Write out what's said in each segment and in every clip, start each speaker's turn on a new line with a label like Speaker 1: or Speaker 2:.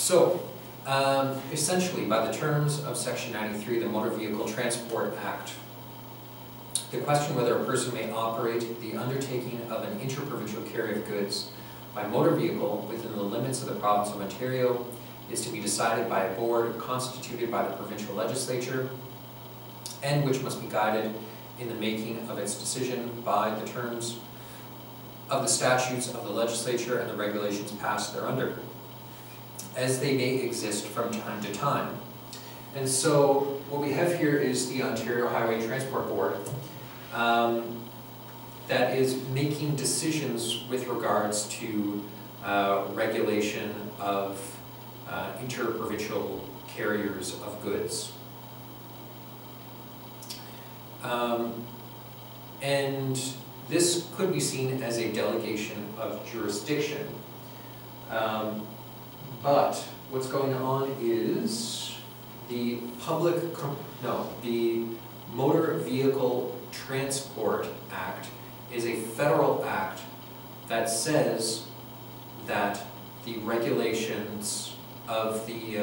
Speaker 1: So, essentially, by the terms of Section 93, the Motor Vehicle Transport Act, the question whether a person may operate the undertaking of an interprovincial carry of goods by motor vehicle within the limits of the province of Ontario is to be decided by a board constituted by the provincial legislature, and which must be guided in the making of its decision by the terms of the statutes of the legislature and the regulations passed thereunder, as they may exist from time to time. And so what we have here is the Ontario Highway Transport Board that is making decisions with regards to regulation of interprovincial carriers of goods. And this could be seen as a delegation of jurisdiction. But what's going on is the Motor Vehicle Transport Act is a federal act that says that the regulations of the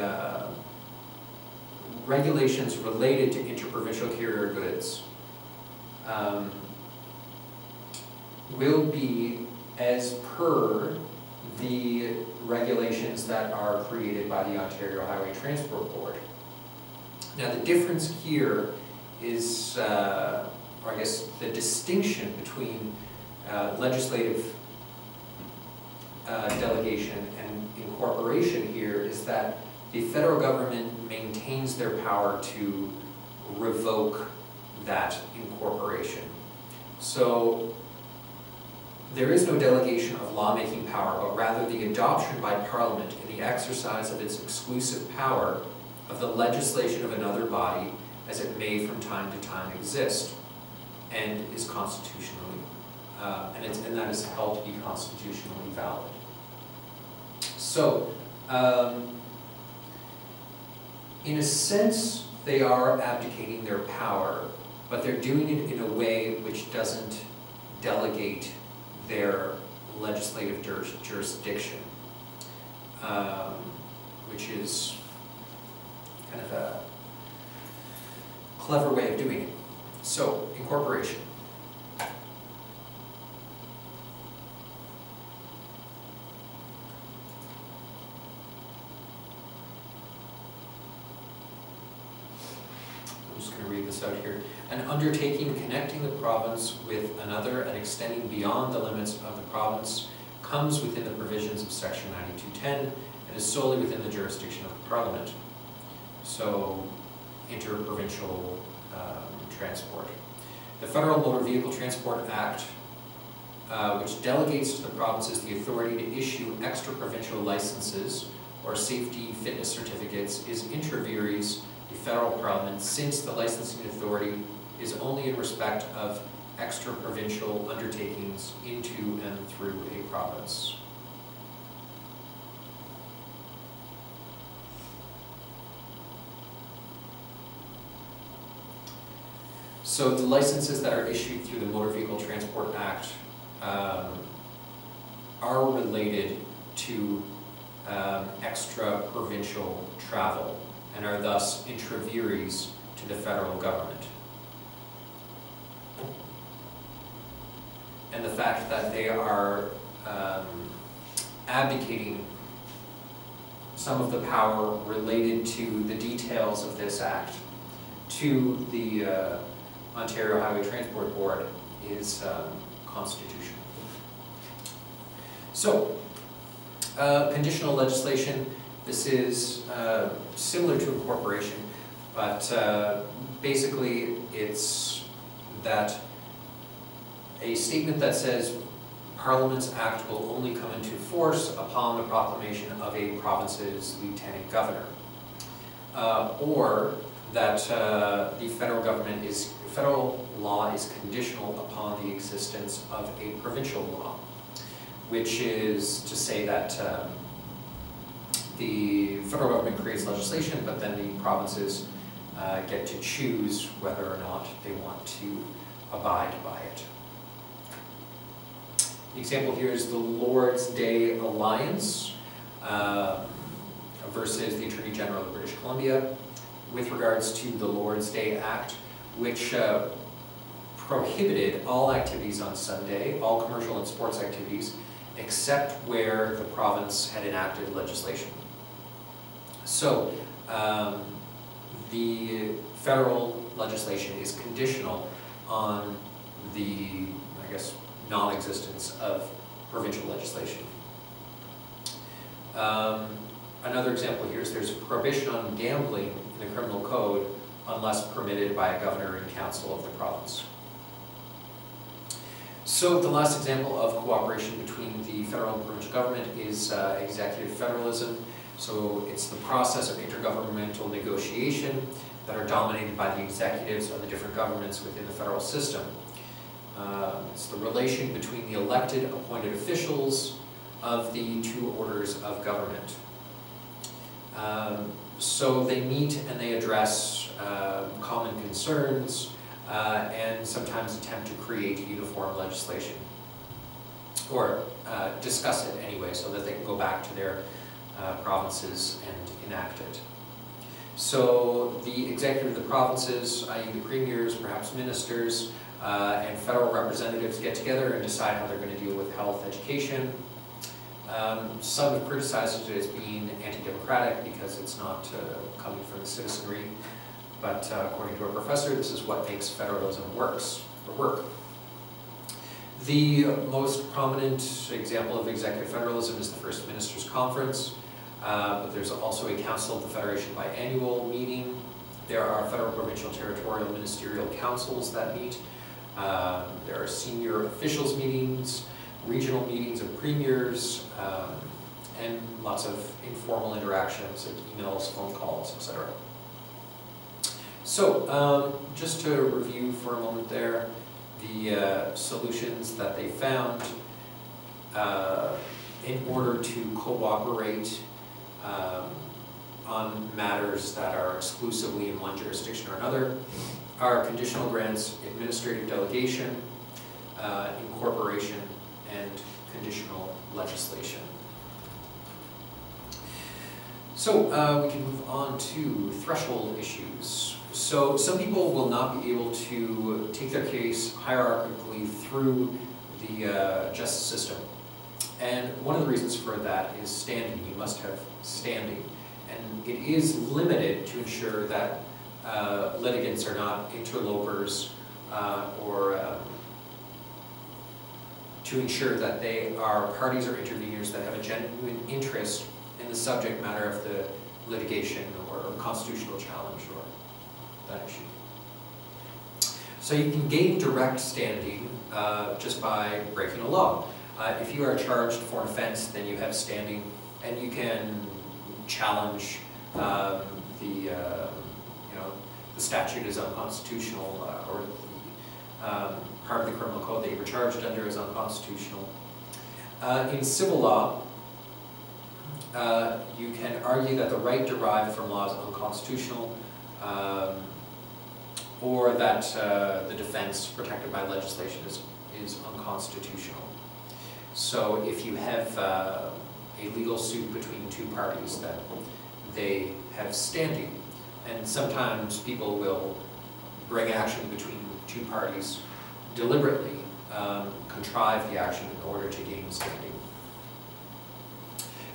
Speaker 1: regulations related to interprovincial carrier goods will be as per the regulations that are created by the Ontario Highway Transport Board. Now the difference here is, or I guess the distinction between legislative delegation and incorporation here is that the federal government maintains their power to revoke that incorporation. So there is no delegation of lawmaking power, but rather the adoption by Parliament in the exercise of its exclusive power of the legislation of another body as it may from time to time exist and is constitutionally, and that is held to be constitutionally valid. So, in a sense, they are abdicating their power, but they're doing it in a way which doesn't delegate their legislative jurisdiction, which is kind of a clever way of doing it. So, incorporation. I'm just going to read this out here. An undertaking connecting the province with another and extending beyond the limits of the province comes within the provisions of Section 9210 and is solely within the jurisdiction of the Parliament. So, interprovincial transport. The Federal Motor Vehicle Transport Act, which delegates to the provinces the authority to issue extra-provincial licenses or safety fitness certificates, is inter vires the federal Parliament, since the licensing authority is only in respect of extra-provincial undertakings into and through a province. So the licenses that are issued through the Motor Vehicle Transport Act are related to extra-provincial travel and are thus intra vires to the federal government. And the fact that they are abdicating some of the power related to the details of this act to the Ontario Highway Transport Board is constitutional. So, conditional legislation, this is similar to incorporation, but basically it's that a statement that says Parliament's Act will only come into force upon the proclamation of a province's lieutenant governor, or that the federal law is conditional upon the existence of a provincial law, which is to say that the federal government creates legislation, but then the provinces get to choose whether or not they want to abide by it. The example here is the Lord's Day Alliance, a versus the Attorney General of British Columbia with regards to the Lord's Day Act, which prohibited all activities on Sunday, all commercial and sports activities, except where the province had enacted legislation. So, the federal legislation is conditional on the, I guess, non-existence of provincial legislation. Another example here is there's a prohibition on gambling in the criminal code unless permitted by a governor and council of the province. So the last example of cooperation between the federal and provincial government is executive federalism. So it's the process of intergovernmental negotiation that are dominated by the executives of the different governments within the federal system. It's the relation between the elected, appointed officials of the two orders of government. So they meet and they address common concerns and sometimes attempt to create uniform legislation, or discuss it anyway so that they can go back to their provinces and enact it. So the executive of the provinces, i.e. the premiers, perhaps ministers, and federal representatives get together and decide how they're going to deal with health, education. Some have criticized it as being anti-democratic because it's not coming from the citizenry, but according to a professor, this is what makes federalism work. The most prominent example of executive federalism is the First Ministers' Conference, but there's also a Council of the Federation biannual meeting. There are federal, provincial, territorial, ministerial councils that meet. There are senior officials meetings, regional meetings of premiers, and lots of informal interactions, like emails, phone calls, etc. So, just to review for a moment there, the solutions that they found in order to cooperate on matters that are exclusively in one jurisdiction or another are conditional grants, administrative delegation, incorporation, and conditional legislation. So we can move on to threshold issues. So some people will not be able to take their case hierarchically through the justice system. And one of the reasons for that is standing. You must have standing. And it is limited to ensure that litigants are not interlopers or to ensure that they are parties or interveners that have a genuine interest in the subject matter of the litigation or constitutional challenge or that issue. So you can gain direct standing just by breaking a law. If you are charged for an offense, then you have standing, and you can challenge the statute is unconstitutional, or the part of the criminal code that you were charged under is unconstitutional. In civil law, you can argue that the right derived from law is unconstitutional, or that the defense protected by legislation is unconstitutional. So if you have a legal suit between two parties, then they have standing. And sometimes people will bring action between two parties deliberately, contrive the action in order to gain standing.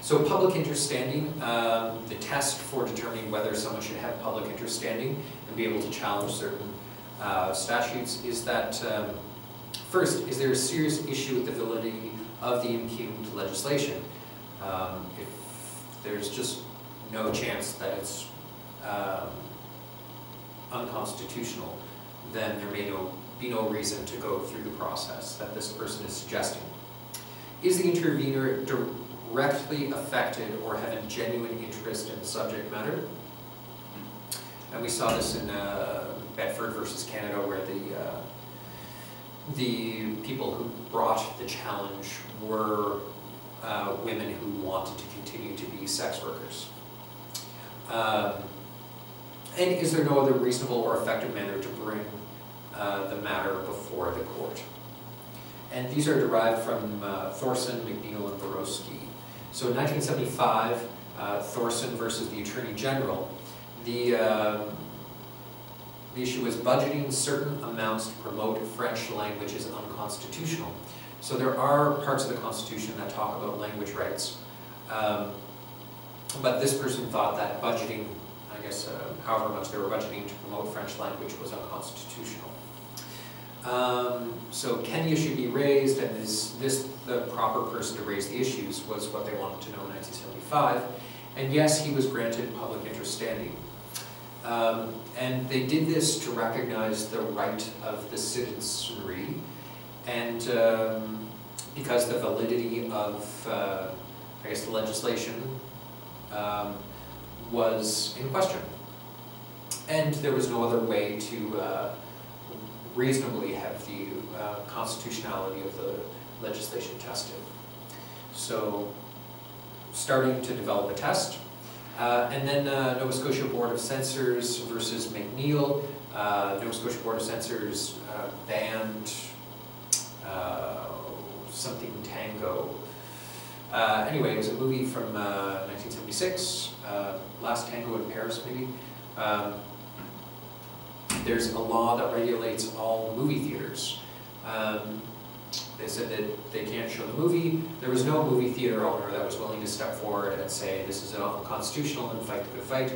Speaker 1: So public interest standing, the test for determining whether someone should have public interest standing and be able to challenge certain statutes is that, first, is there a serious issue with the validity of the impugned legislation? If there's just no chance that it's unconstitutional, then there may be no reason to go through the process that this person is suggesting. Is the intervener directly affected or have a genuine interest in the subject matter? And we saw this in Bedford versus Canada, where the people who brought the challenge were women who wanted to continue to be sex workers. And is there no other reasonable or effective manner to bring the matter before the court? And these are derived from Thorson, McNeil, and Borowski. So in 1975, Thorson versus the Attorney General, the issue was budgeting certain amounts to promote French language is unconstitutional. So there are parts of the Constitution that talk about language rights, but this person thought that budgeting, I guess, however much they were budgeting to promote French language was unconstitutional. So can the issue be raised, and is this the proper person to raise the issues, was what they wanted to know in 1975. And yes, he was granted public interest standing. And they did this to recognize the right of the citizenry, and because the validity of, I guess, the legislation was in question. And there was no other way to reasonably have the constitutionality of the legislation tested. So, starting to develop a test, and then Nova Scotia Board of Censors versus McNeil. Nova Scotia Board of Censors banned something Tango. Anyway, it was a movie from 1976, Last Tango in Paris, maybe. There's a law that regulates all movie theaters. They said that they can't show the movie. There was no movie theater owner that was willing to step forward and say this is unconstitutional and fight the good fight.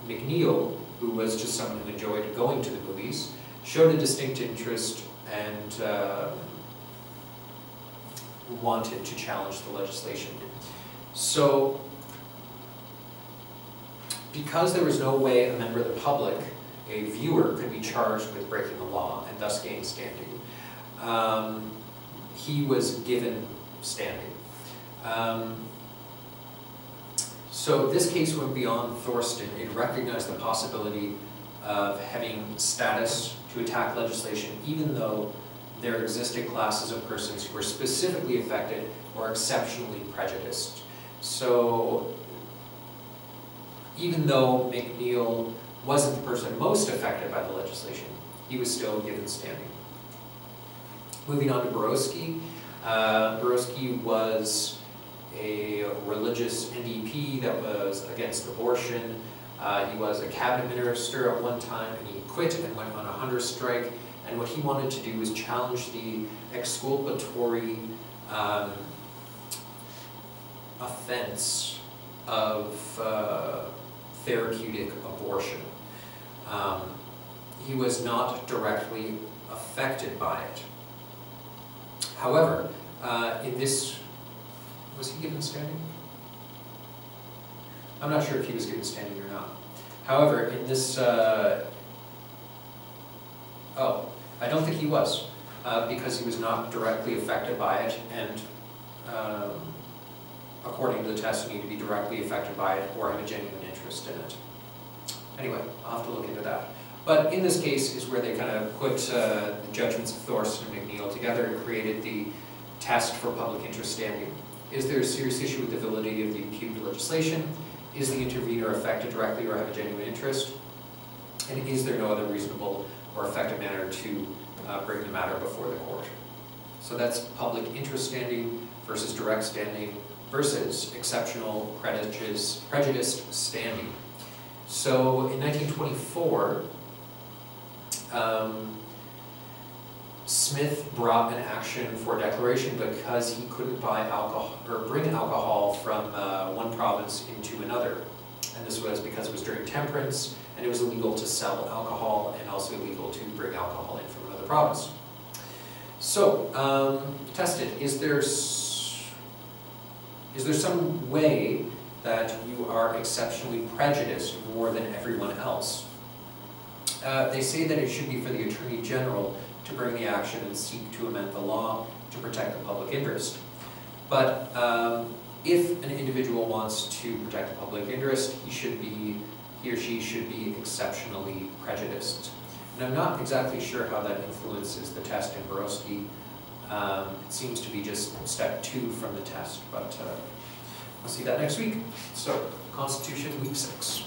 Speaker 1: McNeil, who was just someone who enjoyed going to the movies, showed a distinct interest and wanted to challenge the legislation. So, because there was no way a member of the public, a viewer, could be charged with breaking the law and thus gain standing, he was given standing. So this case went beyond Thorson. It recognized the possibility of having status to attack legislation, even though there existed classes of persons who were specifically affected or exceptionally prejudiced. So even though McNeil wasn't the person most affected by the legislation, he was still given standing. Moving on to Borowski. Borowski was a religious NDP that was against abortion. He was a cabinet minister at one time, and he quit and went on a hunger strike. And what he wanted to do was challenge the exculpatory offense of therapeutic abortion. He was not directly affected by it. However, in this, was he given standing? I'm not sure if he was given standing or not. However, in this, I don't think he was, because he was not directly affected by it, and according to the test, you need to be directly affected by it or have a genuine interest in it. Anyway, I'll have to look into that. But in this case is where they kind of put the judgments of Thorson and McNeil together and created the test for public interest standing. Is there a serious issue with the validity of the impugned legislation? Is the intervener affected directly or have a genuine interest? And is there no other reasonable or effective manner to bring the matter before the court? So that's public interest standing versus direct standing versus exceptional prejudiced standing. So in 1924, Smith brought an action for declaration because he couldn't buy alcohol or bring alcohol from one province into another. And this was because it was during temperance, and it was illegal to sell alcohol and also illegal to bring alcohol in from another province. So, tested, is there some way that you are exceptionally prejudiced more than everyone else? They say that it should be for the Attorney General to bring the action and seek to amend the law to protect the public interest. But if an individual wants to protect the public interest, he or she should be exceptionally prejudiced. And I'm not exactly sure how that influences the test in Borowski. It seems to be just step 2 from the test, but we'll see that next week. So, Constitution, week 6.